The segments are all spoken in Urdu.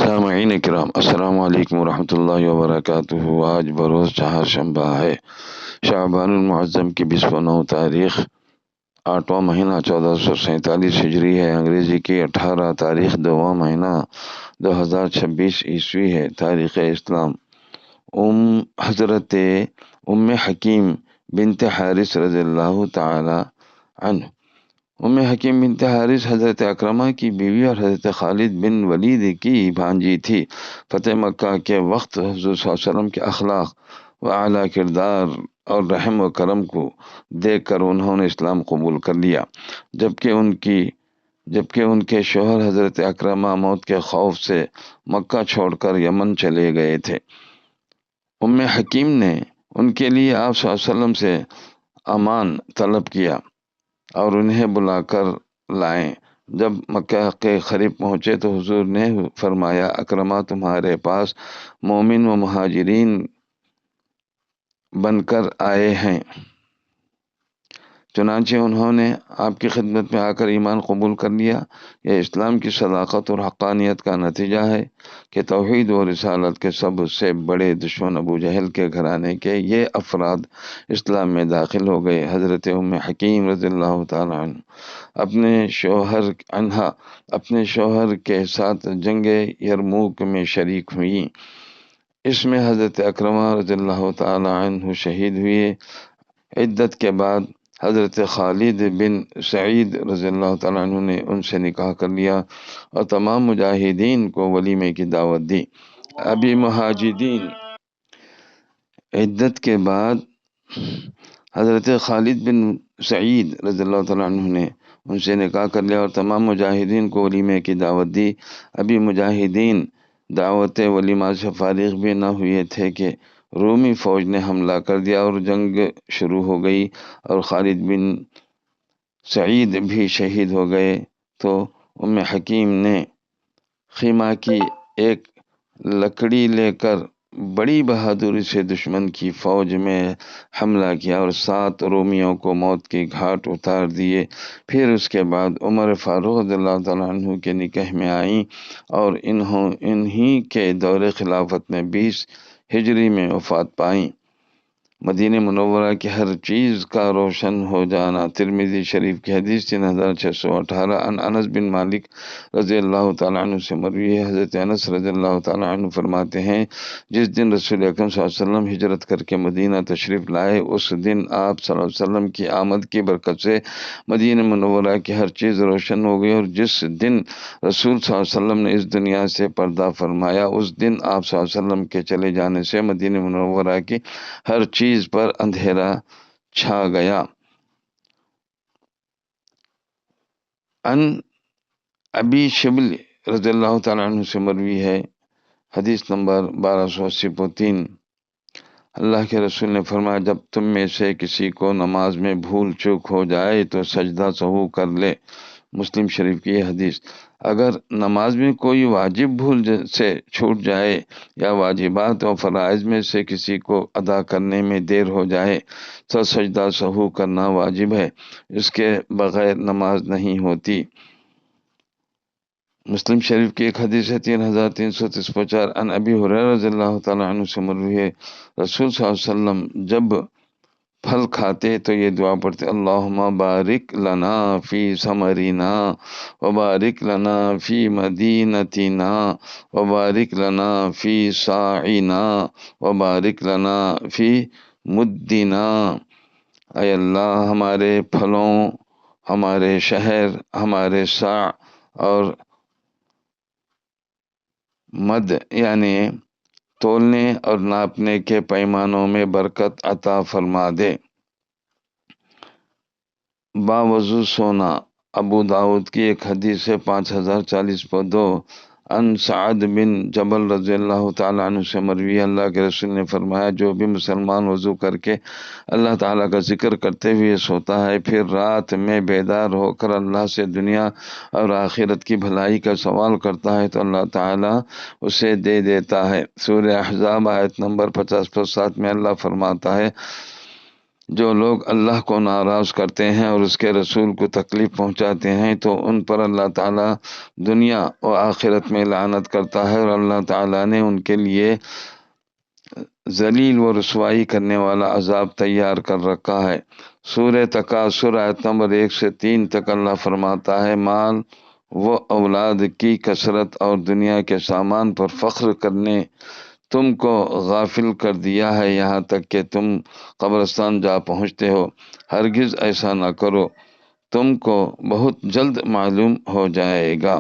سامعین کرام، السلام علیکم ورحمۃ اللہ وبرکاتہ۔ آج بروز چہارشنبہ ہے، شعبان المعظم کی 29 تاریخ، 8واں مہینہ 1447 ہجری ہے، انگریزی کی 18 تاریخ 2واں مہینہ 2026 عیسوی ہے۔ تاریخ اسلام حضرت حکیم بنت حارث رضی اللہ تعالی عنہ۔ حکیم بنت حارث حضرت اکرمہ کی بیوی اور حضرت خالد بن ولید کی بھانجی تھی۔ فتح مکہ کے وقت حضور صلی اللہ علیہ وسلم کے اخلاق و اعلیٰ کردار اور رحم و کرم کو دیکھ کر انہوں نے اسلام قبول کر لیا، جبکہ ان کے شوہر حضرت اکرمہ موت کے خوف سے مکہ چھوڑ کر یمن چلے گئے تھے۔ حکیم نے ان کے لیے آپ صلی اللہ علیہ وسلم سے امان طلب کیا اور انہیں بلا کر لائیں۔ جب مکہ کے قریب پہنچے تو حضور نے فرمایا، اکرمہ تمہارے پاس مومن و مہاجرین بن کر آئے ہیں۔ چنانچہ انہوں نے آپ کی خدمت میں آ کر ایمان قبول کر لیا۔ یہ اسلام کی صداقت اور حقانیت کا نتیجہ ہے کہ توحید و رسالت کے سب سے بڑے دشمن ابو جہل کے گھرانے کے یہ افراد اسلام میں داخل ہو گئے۔ حضرت حکیم رضی اللہ تعالیٰ عنہ اپنے شوہر کے ساتھ جنگ یرموک میں شریک ہوئیں۔ اس میں حضرت اکرمہ رضی اللہ تعالیٰ عنہ شہید ہوئے۔ عدت کے بعد حضرت خالد بن سعید رضی اللہ تعالیٰ عنہ نے ان سے نکاح کر لیا اور تمام مجاہدین کو ولیمے کی دعوت دی۔ عدت کے بعد حضرت خالد بن سعید رضی اللہ تعالیٰ عنہ نے ان سے نکاح کر لیا اور تمام مجاہدین کو ولیمے کی دعوت دی۔ ابھی مجاہدین دعوت ولیمہ سے فارغ بھی نہ ہوئے تھے کہ رومی فوج نے حملہ کر دیا اور جنگ شروع ہو گئی اور خالد بن سعید بھی شہید ہو گئے۔ تو حکیم نے خیمہ کی ایک لکڑی لے کر بڑی بہادری سے دشمن کی فوج میں حملہ کیا اور 7 رومیوں کو موت کی گھاٹ اتار دیے۔ پھر اس کے بعد عمر فاروق رضی اللہ تعالیٰ عنہ کے نکاح میں آئیں اور انہی کے دور خلافت میں 20 ہجری میں وفات پائیں۔ مدینہ منورہ کی ہر چیز کا روشن ہو جانا۔ ترمذی شریف کی حدیث 3618 انس بن مالک رضی اللہ تعالیٰ عنہ سے مروی ہے۔ حضرت انس رضی اللہ تعالیٰ عنہ فرماتے ہیں، جس دن رسول اکرم صلی اللہ علیہ وسلم ہجرت کر کے مدینہ تشریف لائے، اس دن آپ صلی اللہ علیہ وسلم کی آمد کی برکت سے مدینہ منورہ کی ہر چیز روشن ہو گئی، اور جس دن رسول صلی اللہ علیہ وسلم نے اس دنیا سے پردہ فرمایا، اس دن آپ صلی اللہ علیہ وسلم کے چلے جانے سے مدینہ منورہ کی ہر چیز پر اندھیرا چھا گیا۔ ان ابی شبل رضی اللہ تعالیٰ عنہ سے مروی ہے، حدیث نمبر 1283، اللہ کے رسول نے فرمایا، جب تم میں سے کسی کو نماز میں بھول چوک ہو جائے تو سجدہ سہو کر لے۔ مسلم شریف کی یہ حدیث۔ اگر نماز میں کوئی واجب بھول سے چھوٹ جائے یا واجبات و فرائض میں سے کسی کو ادا کرنے میں دیر ہو جائے تو سجدہ سہو کرنا واجب ہے، اس کے بغیر نماز نہیں ہوتی۔ مسلم شریف کی ایک حدیث ہے 3334 ان ابی ہریرہ رضی اللہ تعالیٰ عنہ سے مروی ہے، رسول صلی اللہ علیہ وسلم جب پھل کھاتے تو یہ دعا پڑھتے، اللہم بارک لنا فی ثمرنا وبارک لنا فی مدینتنا وبارک لنا فی ساعنا وبارک لنا فی مدنا۔ اے اللہ، ہمارے پھلوں، ہمارے شہر، ہمارے ساع اور مد یعنی تولنے اور ناپنے کے پیمانوں میں برکت عطا فرما دے۔ باوضو سونا۔ ابو داؤد کی ایک حدیث ہے 5040 ان سعد بن جبل رضی اللہ تعالیٰ عنہ سے مروی، اللہ کے رسول نے فرمایا، جو بھی مسلمان وضو کر کے اللہ تعالیٰ کا ذکر کرتے ہوئے سوتا ہے، پھر رات میں بیدار ہو کر اللہ سے دنیا اور آخرت کی بھلائی کا سوال کرتا ہے تو اللہ تعالیٰ اسے دے دیتا ہے۔ سورہ احزاب آیت نمبر 50 پر 7 میں اللہ فرماتا ہے، جو لوگ اللہ کو ناراض کرتے ہیں اور اس کے رسول کو تکلیف پہنچاتے ہیں تو ان پر اللہ تعالیٰ دنیا و آخرت میں لعنت کرتا ہے، اور اللہ تعالیٰ نے ان کے لیے ذلیل و رسوائی کرنے والا عذاب تیار کر رکھا ہے۔ سورہ تکاثر آیت نمبر 1 سے 3 تک اللہ فرماتا ہے، مال و اولاد کی کثرت اور دنیا کے سامان پر فخر کرنے تم کو غافل کر دیا ہے یہاں تک کہ تم قبرستان جا پہنچتے ہو۔ ہرگز ایسا نہ کرو، تم کو بہت جلد معلوم ہو جائے گا۔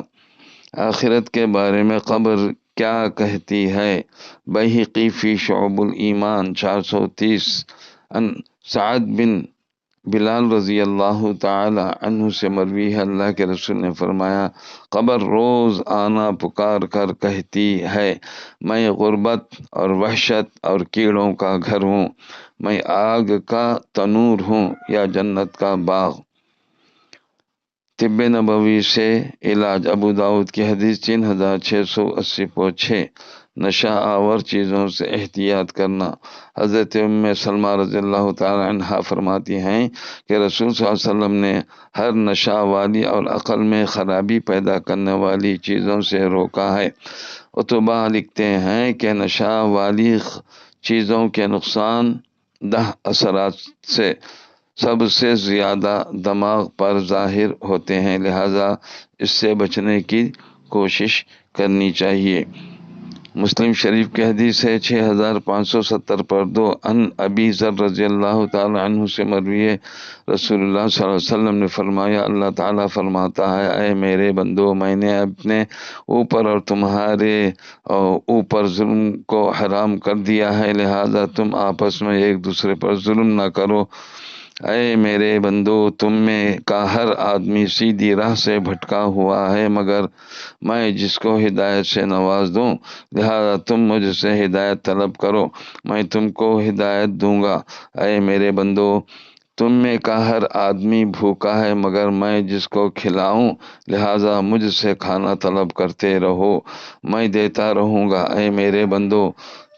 آخرت کے بارے میں قبر کیا کہتی ہے؟ بہقی فی شعب الایمان 430 ان سعد بن بلال رضی اللہ تعالی عنہ سے مروی ہے، اللہ کے رسول نے فرمایا، قبر روز آنا پکار کر کہتی ہے، میں غربت اور وحشت اور کیڑوں کا گھر ہوں، میں آگ کا تنور ہوں یا جنت کا باغ۔ طب نبوی سے علاج، ابو داؤد کی حدیث 3680 نشہ آور چیزوں سے احتیاط کرنا۔ حضرت ام سلمہ رضی اللہ تعالی عنہ فرماتی ہیں کہ رسول صلی اللہ علیہ وسلم نے ہر نشہ والی اور عقل میں خرابی پیدا کرنے والی چیزوں سے روکا ہے۔ اتبا لکھتے ہیں کہ نشہ والی چیزوں کے نقصان دہ اثرات سے سب سے زیادہ دماغ پر ظاہر ہوتے ہیں، لہذا اس سے بچنے کی کوشش کرنی چاہیے۔ مسلم شریف کی حدیث ہے 6570 پر 2 ان ابی ذر رضی اللہ تعالی عنہ سے مروی ہے، رسول اللہ صلی اللہ علیہ وسلم نے فرمایا، اللہ تعالیٰ فرماتا ہے، اے میرے بندو، میں نے اپنے اوپر اور تمہارے اوپر ظلم کو حرام کر دیا ہے، لہذا تم آپس میں ایک دوسرے پر ظلم نہ کرو۔ اے میرے بندو، تم میں کا ہر آدمی سیدھی راہ سے بھٹکا ہوا ہے مگر میں جس کو ہدایت سے نواز دوں، لہذا تم مجھ سے ہدایت طلب کرو، میں تم کو ہدایت دوں گا۔ اے میرے بندو، تم میں کا ہر آدمی بھوکا ہے مگر میں جس کو کھلاؤں، لہذا مجھ سے کھانا طلب کرتے رہو، میں دیتا رہوں گا۔ اے میرے بندو،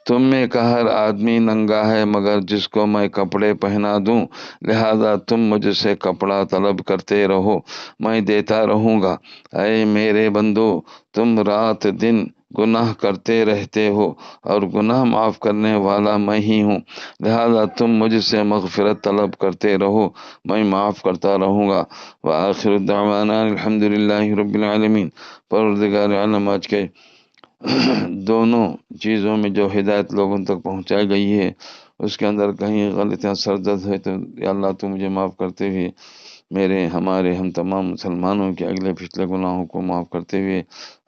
تم میں کا ہر آدمی ننگا ہے مگر جس کو میں کپڑے پہنا دوں، لہذا تم مجھ سے کپڑا طلب کرتے رہو، میں دیتا رہوں گا۔ اے میرے بندو، تم رات دن گناہ کرتے رہتے ہو اور گناہ معاف کرنے والا میں ہی ہوں، لہذا تم مجھ سے مغفرت طلب کرتے رہو، میں معاف کرتا رہوں گا۔ وآخر دعوانا الحمدللہ رب العالمین۔ پروردگار عالم، آج کے دونوں چیزوں میں جو ہدایت لوگوں تک پہنچائی گئی ہے اس کے اندر کہیں غلطیاں سرزد ہے تو یا اللہ تو مجھے معاف کرتے ہوئے ہم تمام مسلمانوں کے اگلے پچھلے گناہوں کو معاف کرتے ہوئے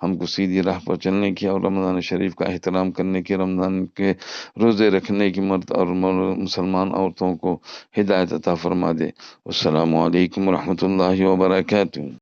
ہم کو سیدھی راہ پر چلنے کی اور رمضان شریف کا احترام کرنے کی، رمضان کے روزے رکھنے کی مرد اور مسلمان عورتوں کو ہدایت عطا فرما دے۔ السلام علیکم ورحمۃ اللہ وبرکاتہ۔